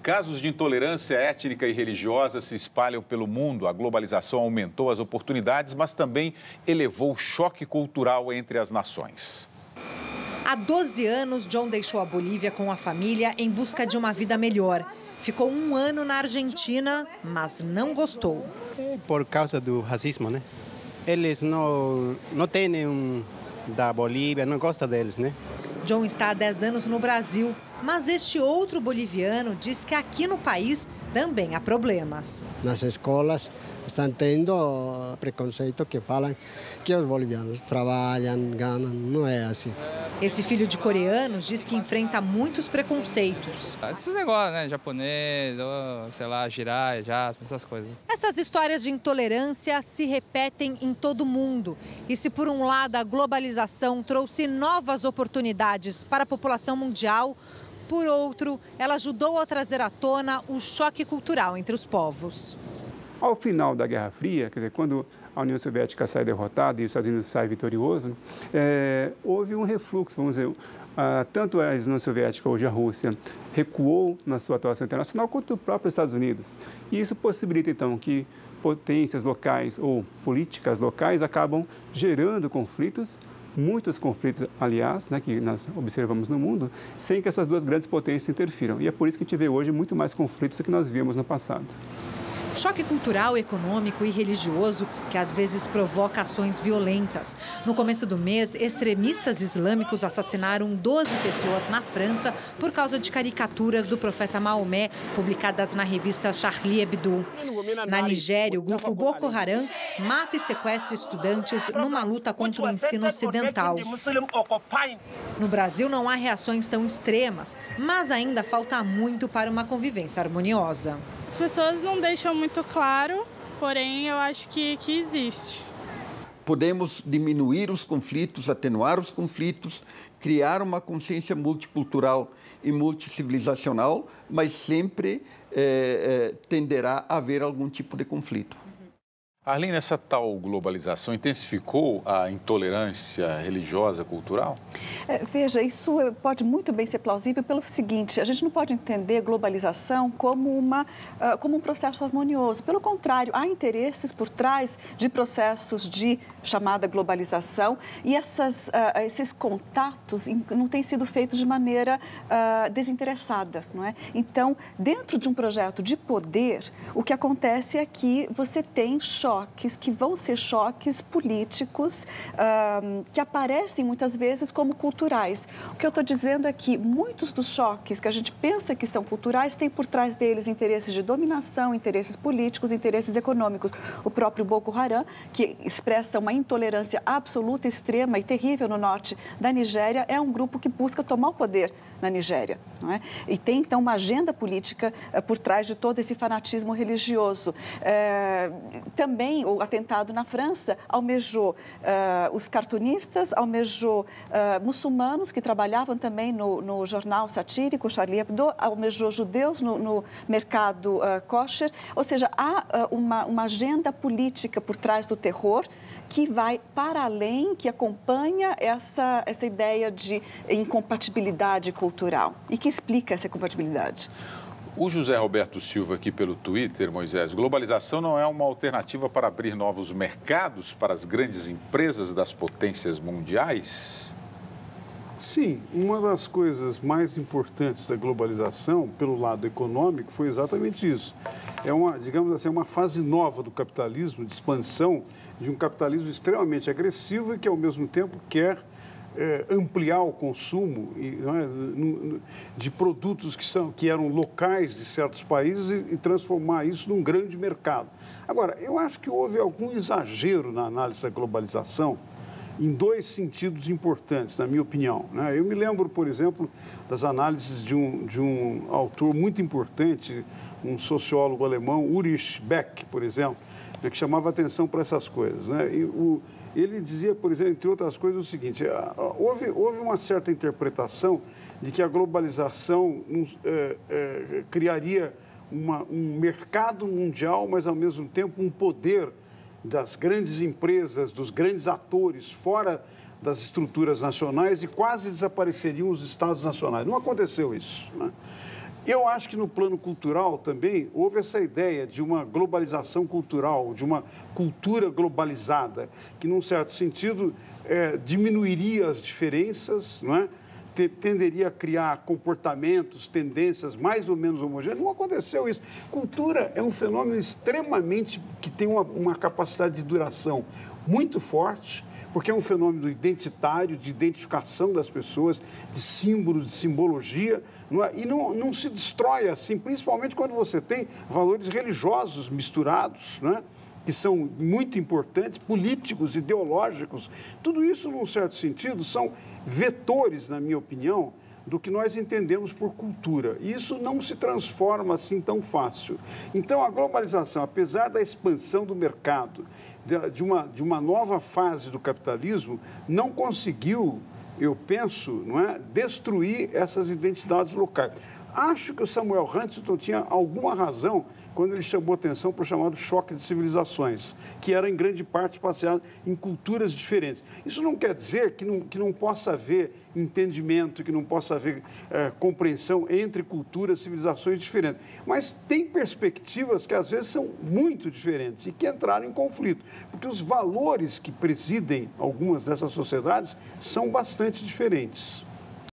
Casos de intolerância étnica e religiosa se espalham pelo mundo. A globalização aumentou as oportunidades, mas também elevou o choque cultural entre as nações. Há 12 anos, John deixou a Bolívia com a família em busca de uma vida melhor. Ficou um ano na Argentina, mas não gostou. Por causa do racismo, né? Eles não têm nenhum da Bolívia, não gostam deles, né? John está há 10 anos no Brasil, mas este outro boliviano diz que aqui no país também há problemas. Nas escolas estão tendo preconceito que falam que os bolivianos trabalham, ganham, não é assim. Esse filho de coreanos diz que enfrenta muitos preconceitos. Esses negócios, né? Japonês, sei lá, giraia, jaspe, essas coisas. Essas histórias de intolerância se repetem em todo o mundo. E se por um lado a globalização trouxe novas oportunidades para a população mundial, por outro, ela ajudou a trazer à tona o choque cultural entre os povos. Ao final da Guerra Fria, quer dizer, quando a União Soviética sai derrotada e os Estados Unidos sai vitorioso, houve um refluxo, vamos dizer, tanto a União Soviética, hoje a Rússia, recuou na sua atuação internacional, quanto os próprios Estados Unidos. E isso possibilita, então, que potências locais ou políticas locais acabam gerando conflitos, muitos conflitos, aliás, né, que nós observamos no mundo, sem que essas duas grandes potências interfiram. E é por isso que a gente vê hoje muito mais conflitos do que nós víamos no passado. Choque cultural, econômico e religioso que às vezes provoca ações violentas. No começo do mês, extremistas islâmicos assassinaram 12 pessoas na França por causa de caricaturas do profeta Maomé publicadas na revista Charlie Hebdo. Na Nigéria, o grupo Boko Haram mata e sequestra estudantes numa luta contra o ensino ocidental. No Brasil, não há reações tão extremas, mas ainda falta muito para uma convivência harmoniosa. As pessoas não deixam muito claro, porém eu acho que existe. Podemos diminuir os conflitos, atenuar os conflitos, criar uma consciência multicultural e multicivilizacional, mas sempre tenderá a haver algum tipo de conflito. Arlene, essa tal globalização intensificou a intolerância religiosa, cultural? Veja, isso pode muito bem ser plausível pelo seguinte: a gente não pode entender globalização como um processo harmonioso. Pelo contrário, há interesses por trás de processos de chamada globalização e esses contatos não têm sido feitos de maneira desinteressada, não é? Então, dentro de um projeto de poder, o que acontece é que você tem choques que vão ser choques políticos, que aparecem muitas vezes como culturais. O que eu estou dizendo é que muitos dos choques que a gente pensa que são culturais têm por trás deles interesses de dominação, interesses políticos, interesses econômicos. O próprio Boko Haram, que expressa uma intolerância absoluta, extrema e terrível no norte da Nigéria, é um grupo que busca tomar o poder na Nigéria, não é? E tem, então, uma agenda política por trás de todo esse fanatismo religioso. Também o atentado na França almejou os cartunistas, almejou muçulmanos que trabalhavam também no jornal satírico Charlie Hebdo, almejou judeus no mercado kosher, ou seja, há uma agenda política por trás do terror que vai para além, que acompanha essa ideia de incompatibilidade cultural e que explica essa incompatibilidade. O José Roberto Silva aqui pelo Twitter, Moisés, globalização não é uma alternativa para abrir novos mercados para as grandes empresas das potências mundiais? Sim, uma das coisas mais importantes da globalização, pelo lado econômico, foi exatamente isso. É digamos assim, uma fase nova do capitalismo, de expansão de um capitalismo extremamente agressivo e que, ao mesmo tempo, quer ampliar o consumo de produtos que eram locais de certos países e transformar isso num grande mercado. Agora, eu acho que houve algum exagero na análise da globalização em dois sentidos importantes, na minha opinião, né? Eu me lembro, por exemplo, das análises de um autor muito importante, um sociólogo alemão, Ulrich Beck, por exemplo, que chamava atenção para essas coisas, né? Ele dizia, por exemplo, entre outras coisas, o seguinte: houve uma certa interpretação de que a globalização criaria um mercado mundial, mas, ao mesmo tempo, um poder das grandes empresas, dos grandes atores fora das estruturas nacionais e quase desapareceriam os estados nacionais. Não aconteceu isso, né? Eu acho que no plano cultural também houve essa ideia de uma globalização cultural, de uma cultura globalizada, que, num certo sentido, diminuiria as diferenças, não é? Tenderia a criar comportamentos, tendências mais ou menos homogêneas. Não aconteceu isso. Cultura é um fenômeno extremamente que tem uma capacidade de duração muito forte, porque é um fenômeno identitário, de identificação das pessoas, de símbolos, de simbologia, não é? E não se destrói assim, principalmente quando você tem valores religiosos misturados, não é? Que são muito importantes, políticos, ideológicos. Tudo isso, num certo sentido, são vetores, na minha opinião, do que nós entendemos por cultura. E isso não se transforma assim tão fácil. Então, a globalização, apesar da expansão do mercado, de uma nova fase do capitalismo, não conseguiu, eu penso, não é, destruir essas identidades locais. Acho que o Samuel Huntington tinha alguma razão quando ele chamou atenção para o chamado choque de civilizações, que era em grande parte baseado em culturas diferentes. Isso não quer dizer que não possa haver entendimento, que não possa haver compreensão entre culturas, civilizações diferentes. Mas tem perspectivas que às vezes são muito diferentes e que entraram em conflito, porque os valores que presidem algumas dessas sociedades são bastante diferentes.